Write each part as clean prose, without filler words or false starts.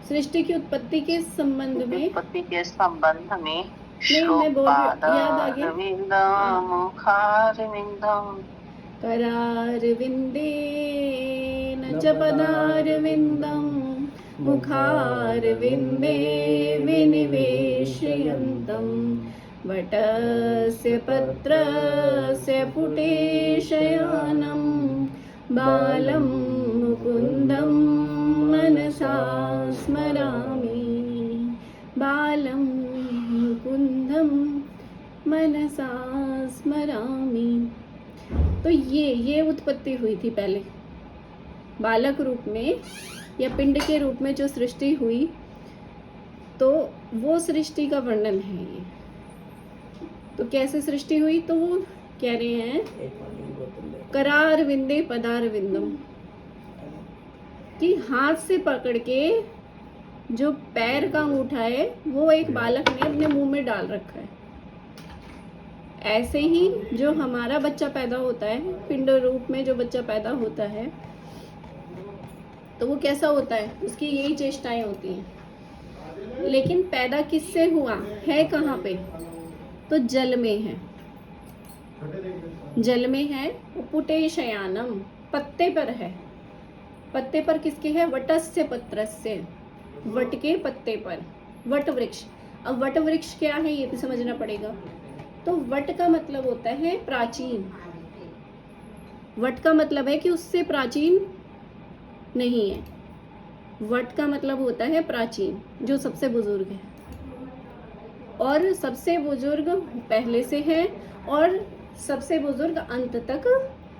सृष्टि की उत्पत्ति के संबंध में, उत्पत्ति के संबंध में नहीं मैं बोल रही हूँ, याद आ गया। श्रुपादारविन्दं मुखारविन्दं करारविन्देन च पदारविन्दं मुखारविन्दे विनिवेशयन्तं वटस्य पत्रस्य पुटे शयानं बालं मुकुन्दं मनसा स्मरामि, बालं मुकुन्दं मनसा स्मरामि। तो ये उत्पत्ति हुई थी पहले बालक रूप में या पिंड के रूप में जो सृष्टि हुई, तो वो सृष्टि का वर्णन है ये। तो कैसे सृष्टि हुई, तो वो कह रहे हैं करार विंदे पदार विंदम, कि हाथ से पकड़ के जो पैर का अंगूठा है वो एक बालक ने अपने मुंह में डाल रखा है। ऐसे ही जो हमारा बच्चा पैदा होता है, पिंड रूप में जो बच्चा पैदा होता है, तो वो कैसा होता है, उसकी यही चेष्टाएं होती हैं। लेकिन पैदा किससे हुआ है, कहाँ पे, तो जल में है, जल में है। पुटे शयानम, पत्ते पर है। पत्ते पर किसके है, वटस्य पत्रस्य, वट के पत्ते पर, वट वृक्ष। अब वट वृक्ष क्या है ये भी समझना पड़ेगा। तो वट का मतलब होता है प्राचीन। वट का मतलब है कि उससे प्राचीन नहीं है। वट का मतलब होता है प्राचीन, जो सबसे बुजुर्ग है, और सबसे बुजुर्ग पहले से है और सबसे बुजुर्ग अंत तक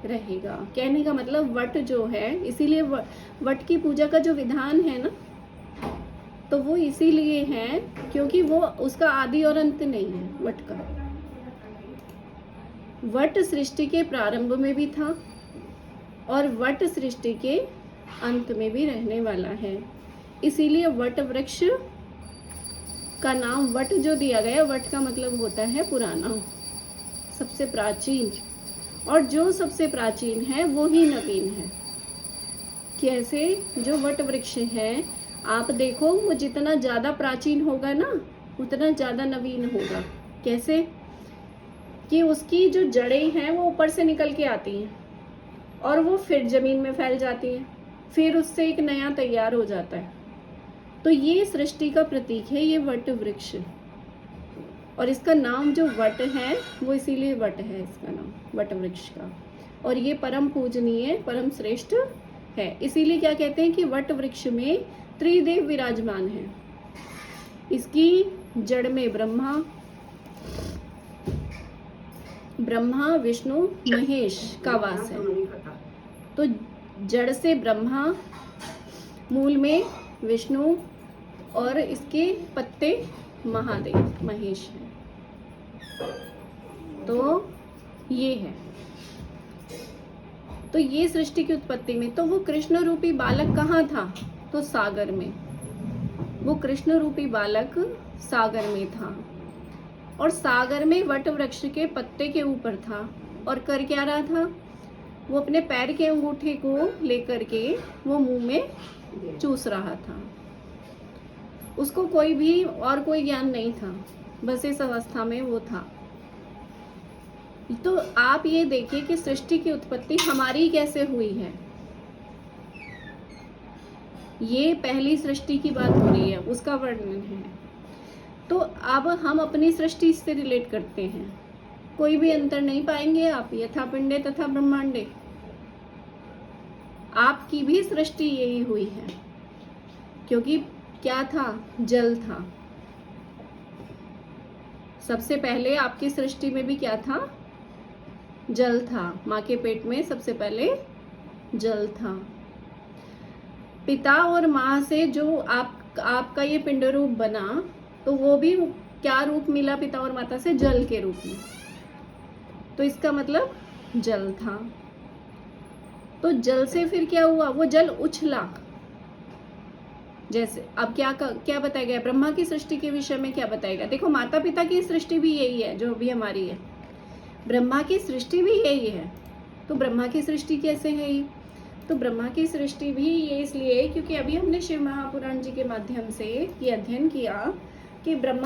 रहेगा। कहने का मतलब वट जो है, इसीलिए वट की पूजा का जो विधान है ना, तो वो इसीलिए है क्योंकि वो उसका आदि और अंत नहीं है वट का। वट सृष्टि के प्रारंभ में भी था और वट सृष्टि के अंत में भी रहने वाला है। इसीलिए वट वृक्ष का नाम वट जो दिया गया, वट का मतलब होता है पुराना, सबसे प्राचीन। और जो सबसे प्राचीन है वो ही नवीन है। कैसे, जो वट वृक्ष है, आप देखो वो जितना ज़्यादा प्राचीन होगा ना, उतना ज़्यादा नवीन होगा। कैसे कि उसकी जो जड़ें हैं वो ऊपर से निकल के आती हैं और वो फिर ज़मीन में फैल जाती हैं, फिर उससे एक नया तैयार हो जाता है। तो ये सृष्टि का प्रतीक है, ये वट वृक्ष। और इसका नाम जो वट है वो इसीलिए वट है, इसका नाम वट वृक्ष का। और ये परम पूजनीय, परम श्रेष्ठ है। इसीलिए क्या कहते हैं कि वट वृक्ष में त्रिदेव विराजमान है। इसकी जड़ में ब्रह्मा विष्णु महेश का वास है। तो जड़ से ब्रह्मा, मूल में विष्णु, और इसके पत्ते महादेव महेश हैं। तो ये है, तो ये सृष्टि की उत्पत्ति में। तो वो कृष्ण रूपी बालक कहाँ था, तो सागर में। वो कृष्ण रूपी बालक सागर में था और सागर में वट वृक्ष के पत्ते के ऊपर था। और कर क्या रहा था, वो अपने पैर के अंगूठे को लेकर के वो मुंह में चूस रहा था। उसको कोई भी और कोई ज्ञान नहीं था, बस इस अवस्था में वो था। तो आप ये देखिए कि सृष्टि की उत्पत्ति हमारी कैसे हुई है। ये पहली सृष्टि की बात हो रही है, उसका वर्णन है। तो अब हम अपनी सृष्टि से रिलेट करते हैं, कोई भी अंतर नहीं पाएंगे आप, यथा पिंडे तथा ब्रह्मांडे। आपकी भी सृष्टि यही हुई है, क्योंकि क्या था, जल था। सबसे पहले आपकी सृष्टि में भी क्या था, जल था। माँ के पेट में सबसे पहले जल था। पिता और माँ से जो आपका ये पिंड रूप बना, तो वो भी क्या रूप मिला पिता और माता से, जल के रूप में। तो इसका मतलब जल था। तो जल से फिर क्या हुआ, वो जल उछला। जैसे अब क्या बताया गया, ब्रह्मा की सृष्टि के विषय में क्या बताया गया। देखो माता पिता की सृष्टि भी यही है जो भी हमारी है, ब्रह्मा की सृष्टि भी यही है। तो ब्रह्मा की सृष्टि कैसे है ये, तो ब्रह्मा की सृष्टि भी ये इसलिए क्योंकि अभी हमने शिव महापुराण जी के माध्यम से ये अध्ययन किया कि ब्रह्मा